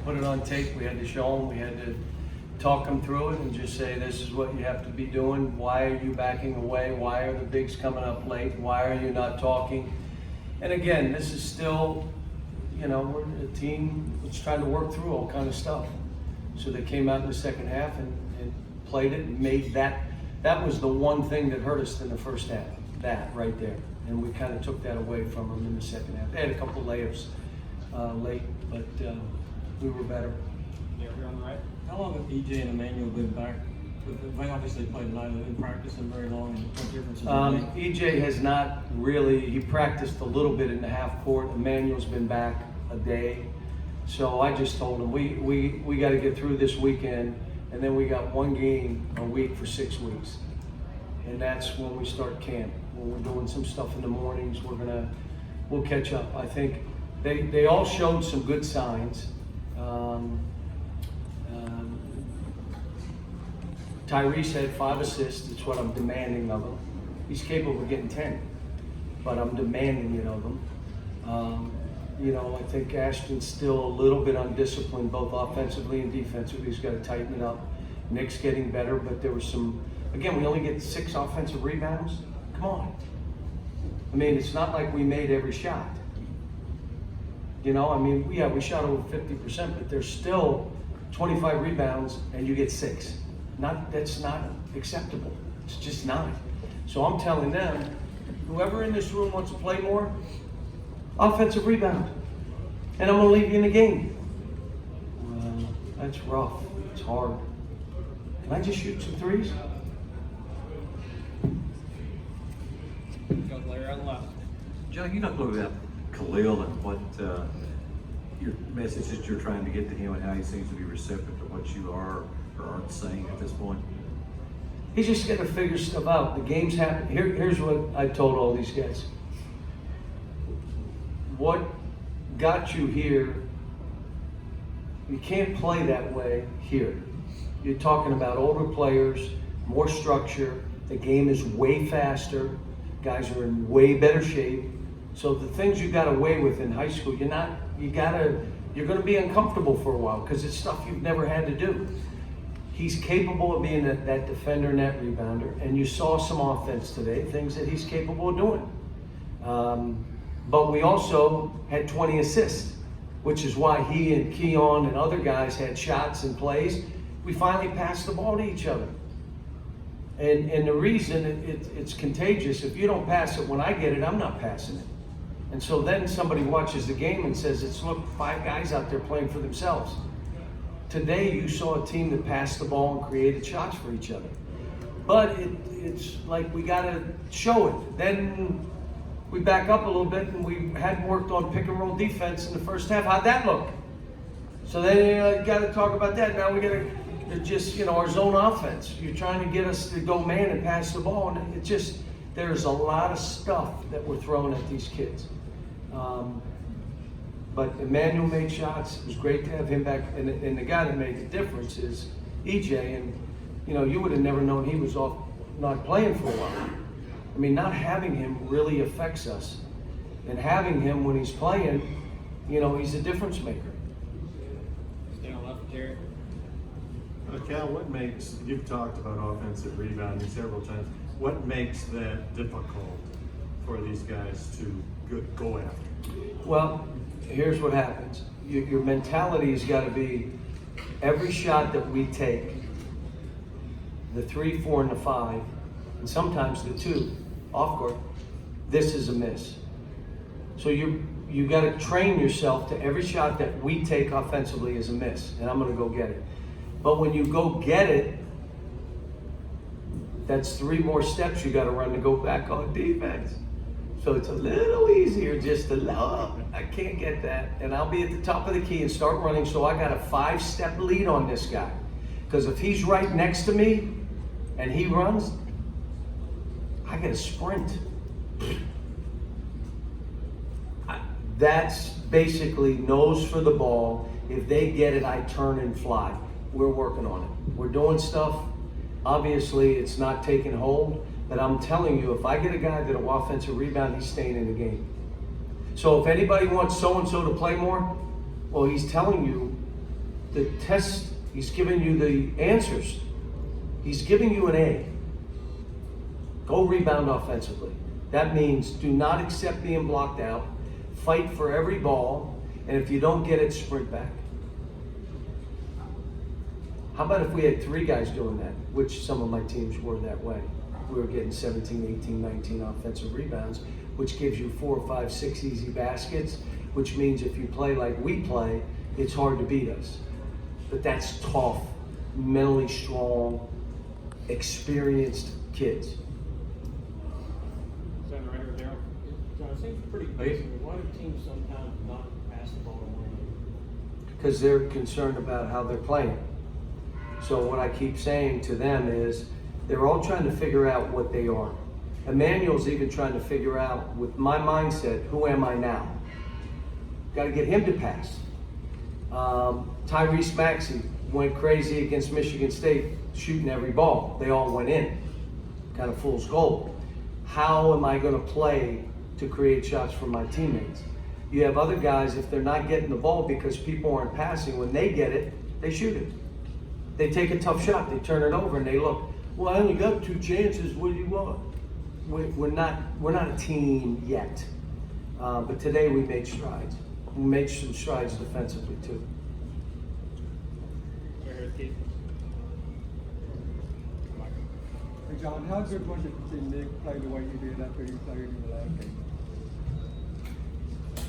put it on tape. We had to show them. We had to talk them through it and just say, this is what you have to be doing. Why are you backing away? Why are the bigs coming up late? Why are you not talking? And again, this is still, we're a team that's trying to work through all kind of stuff. So they came out in the second half and played it and made that. That was the one thing that hurt us in the first half, that right there. And we kind of took that away from them in the second half. They had a couple of layups late, but we were better. Yeah, we're on the right. How long have EJ and Emmanuel been back? They obviously played tonight. They've been practicing very long. And what differences have they made? EJ has not really. He practiced a little bit in the half court. Emmanuel's been back a day. So I just told him we got to get through this weekend, and then we got one game a week for 6 weeks, and that's when we start camp. When we're doing some stuff in the mornings, we'll catch up. I think they all showed some good signs. Tyrese had 5 assists. It's what I'm demanding of him. He's capable of getting 10, but I'm demanding it of him. I think Ashton's still a little bit undisciplined, both offensively and defensively. He's got to tighten it up. Nick's getting better, but there was again, we only get 6 offensive rebounds. Come on. I mean, it's not like we made every shot. We shot over 50%, but there's still 25 rebounds and you get 6. That's not acceptable. It's just not. So I'm telling them, whoever in this room wants to play more, offensive rebound. And I'm going to leave you in the game. That's rough. It's hard. Can I just shoot some threes? Got Larry on the left. John, you talked a little bit about Khalil and what your message that you're trying to get to him and how he seems to be receptive to what you are or aren't saying at this point. He's just got to figure stuff out. The game's happening. Here's what I told all these guys. What got you here, you can't play that way here. You're talking about older players, more structure. The game is way faster. Guys are in way better shape. So the things you got away with in high school, you're going to be uncomfortable for a while because it's stuff you've never had to do. He's capable of being that defender, net rebounder, and you saw some offense today, things that he's capable of doing. But we also had 20 assists, which is why he and Keon and other guys had shots and plays. We finally passed the ball to each other. And the reason it's contagious, if you don't pass it when I get it, I'm not passing it. And so then somebody watches the game and says, look, 5 guys out there playing for themselves. Today you saw a team that passed the ball and created shots for each other. But it's like we got to show it. Then we back up a little bit and we hadn't worked on pick and roll defense in the first half. How'd that look? So then you got to talk about that. Now we got to just, our zone offense. You're trying to get us to go man and pass the ball. And it just, there's a lot of stuff that we're throwing at these kids. But Emmanuel made shots. It was great to have him back. And the guy that made the difference is EJ. And, you would have never known he was off not playing for a while. I mean, not having him really affects us. And having him when he's playing, he's a difference maker. Stay on left, Terry. Cal, what makes, you've talked about offensive rebounding several times, what makes that difficult for these guys to go after? Well, here's what happens. Your mentality has got to be every shot that we take, the 3, 4, and the 5, and sometimes the 2 off court, this is a miss. So you got to train yourself to every shot that we take offensively is a miss, and I'm going to go get it. But when you go get it, that's 3 more steps you got to run to go back on defense. So it's a little easier just to, I can't get that. And I'll be at the top of the key and start running. So I got a 5-step lead on this guy. Because if he's right next to me and he runs, I got to sprint. That's basically nose for the ball. If they get it, I turn and fly. We're working on it. We're doing stuff. Obviously, it's not taking hold. But I'm telling you, if I get a guy that'll offensive rebound, he's staying in the game. So if anybody wants so-and-so to play more, well, he's telling you the test, he's giving you the answers. He's giving you an A. Go rebound offensively. That means do not accept being blocked out. Fight for every ball. And if you don't get it, sprint back. How about if we had 3 guys doing that, which some of my teams were that way. We were getting 17, 18, 19 offensive rebounds, which gives you 4, 5, 6 easy baskets, which means if you play like we play, it's hard to beat us. But that's tough, mentally strong, experienced kids. Stand right here, Daryl. John, it seems pretty basic. Why do teams sometimes not pass the ball to one another? Because they're concerned about how they're playing. So what I keep saying to them is, they're all trying to figure out what they are. Emmanuel's even trying to figure out, with my mindset, who am I now? Got to get him to pass. Tyrese Maxey went crazy against Michigan State, shooting every ball. They all went in, kind of fool's gold. How am I going to play to create shots for my teammates? You have other guys, if they're not getting the ball because people aren't passing, when they get it, they shoot it. They take a tough shot, they turn it over, and they look, well, I only got 2 chances, what do you want? We're not a team yet. But today we made strides. We made some strides defensively too. Right here, Keith. Hey John, how good was it to see Nick play the way he did after he played in the last game?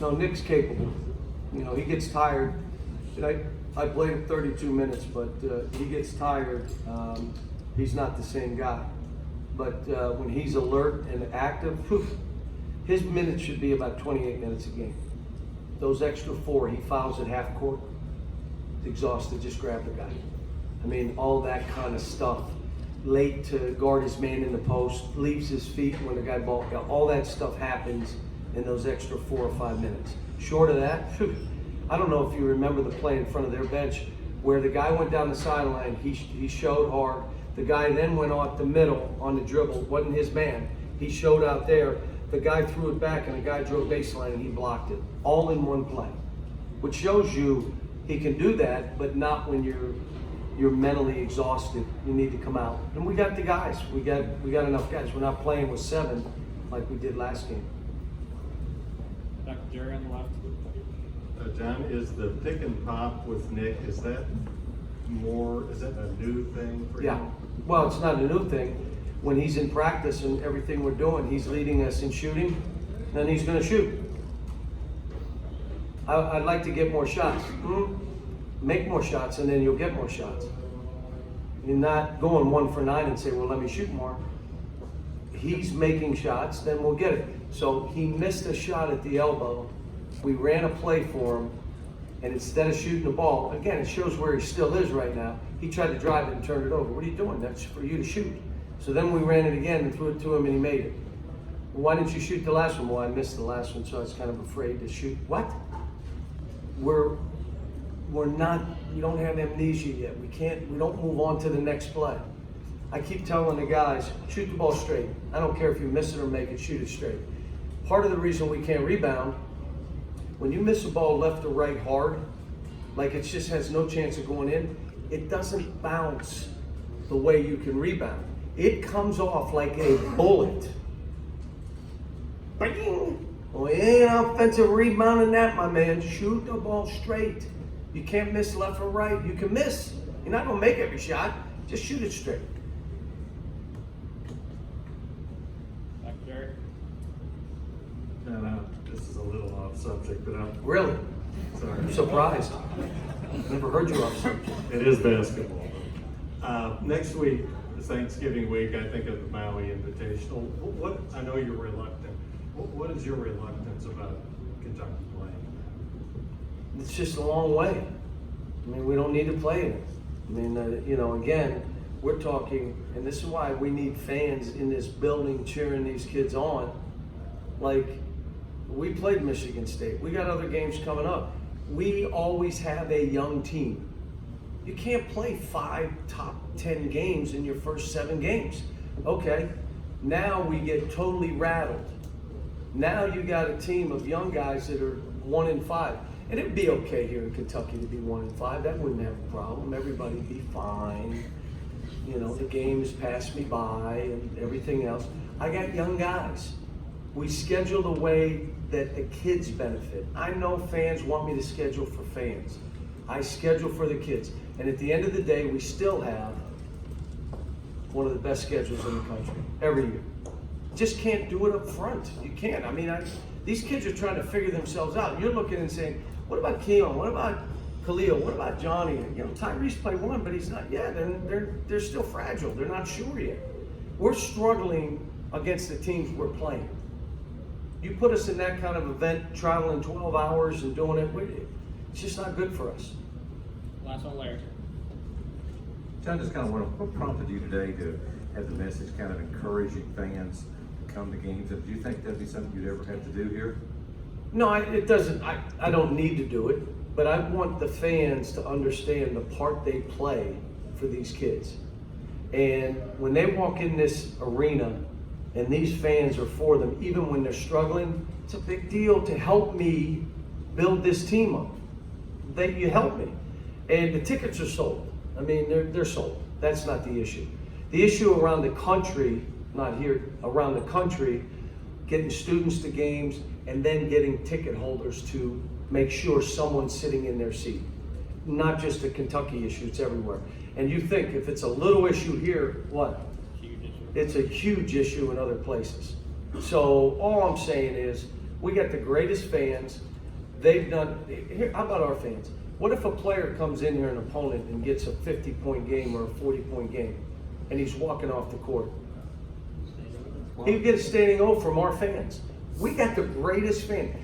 No, Nick's capable. You know, he gets tired. I played him 32 minutes, but he gets tired. He's not the same guy. But when he's alert and active, his minutes should be about 28 minutes a game. Those extra 4, he fouls at half court, exhausted, just grab the guy. I mean, all that kind of stuff. Late to guard his man in the post, leaves his feet when the guy ball out. All that stuff happens in those extra 4 or 5 minutes. Short of that, I don't know if you remember the play in front of their bench where the guy went down the sideline, he showed hard. The guy then went off the middle on the dribble, wasn't his man. He showed out there. The guy threw it back and the guy drove baseline and he blocked it. All in one play. Which shows you he can do that, but not when you're mentally exhausted. You need to come out. And we got the guys. We got enough guys. We're not playing with 7 like we did last game. Back to Jerry on the left. John, is the pick and pop with Nick, is that a new thing for you? Yeah. Well, it's not a new thing. When he's in practice and everything we're doing, he's leading us in shooting, then he's going to shoot. I'd like to get more shots. Make more shots, and then you'll get more shots. You're not going 1 for 9 and say, well, let me shoot more. He's making shots, then we'll get it. So he missed a shot at the elbow. We ran a play for him, and instead of shooting the ball, again, it shows where he still is right now. He tried to drive it and turn it over. What are you doing? That's for you to shoot. So then we ran it again and threw it to him, and he made it. Well, why didn't you shoot the last one? Well, I missed the last one, so I was kind of afraid to shoot. What? We're not, we don't have amnesia yet. We don't move on to the next play. I keep telling the guys, shoot the ball straight. I don't care if you miss it or make it, shoot it straight. Part of the reason we can't rebound, when you miss a ball left or right hard, like it just has no chance of going in, it doesn't bounce the way you can rebound. It comes off like a bullet. Bing! Well, you ain't offensive rebounding that, my man. Shoot the ball straight. You can't miss left or right. You can miss. You're not going to make every shot. Just shoot it straight. Back to Jerry. No, this is a little off subject, but I'm Really? sorry. I'm surprised. Never heard you off subject. It is basketball. Next week, Thanksgiving week, I think of the Maui Invitational. What, I know you're reluctant. What is your reluctance about Kentucky playing? It's just a long way. I mean, we don't need to play it. I mean, again, we're talking, and this is why we need fans in this building cheering these kids on. Like, we played Michigan State. We got other games coming up. We always have a young team. You can't play 5 top 10 games in your first 7 games. Okay, now we get totally rattled. Now you got a team of young guys that are 1-5. And it'd be okay here in Kentucky to be 1-5. That wouldn't have a problem. Everybody'd be fine. You know, the game has passed me by and everything else. I got young guys. We schedule the way that the kids benefit. I know fans want me to schedule for fans. I schedule for the kids. And at the end of the day, we still have one of the best schedules in the country every year. Just can't do it up front. You can't. I mean, these kids are trying to figure themselves out. You're looking and saying, what about Keon? What about Khalil? What about Johnny? You know, Tyrese played one, but he's not yet. And they're still fragile. They're not sure yet. We're struggling against the teams we're playing. You put us in that kind of event, traveling 12 hours and doing it, it's just not good for us. Last one, Larry. John, just kind of what prompted you today to have the message kind of encouraging fans to come to games? And do you think that'd be something you'd ever have to do here? No, it doesn't. I don't need to do it, but I want the fans to understand the part they play for these kids. And when they walk in this arena and these fans are for them, even when they're struggling, it's a big deal to help me build this team up. You help me. And the tickets are sold. I mean, they're sold. That's not the issue. The issue around the country, not here, around the country, getting students to games and then getting ticket holders to make sure someone's sitting in their seat. Not just a Kentucky issue, it's everywhere. And you think if it's a little issue here, what? Huge issue. It's a huge issue in other places. So all I'm saying is, we got the greatest fans. They've done, here, how about our fans? What if a player comes in here, an opponent, and gets a 50-point game or a 40-point game, and he's walking off the court? He'd get a standing O from our fans. We got the greatest fans.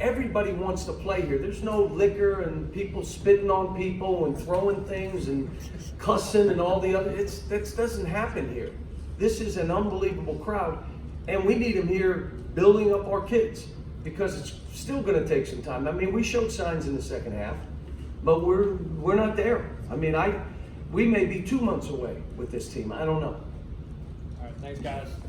Everybody wants to play here. There's no liquor and people spitting on people and throwing things and cussing and all the other. That doesn't happen here. This is an unbelievable crowd, and we need them here building up our kids because it's still going to take some time. I mean, we showed signs in the second half, but we're not there. I mean, we may be 2 months away with this team. I don't know. All right, thanks, guys.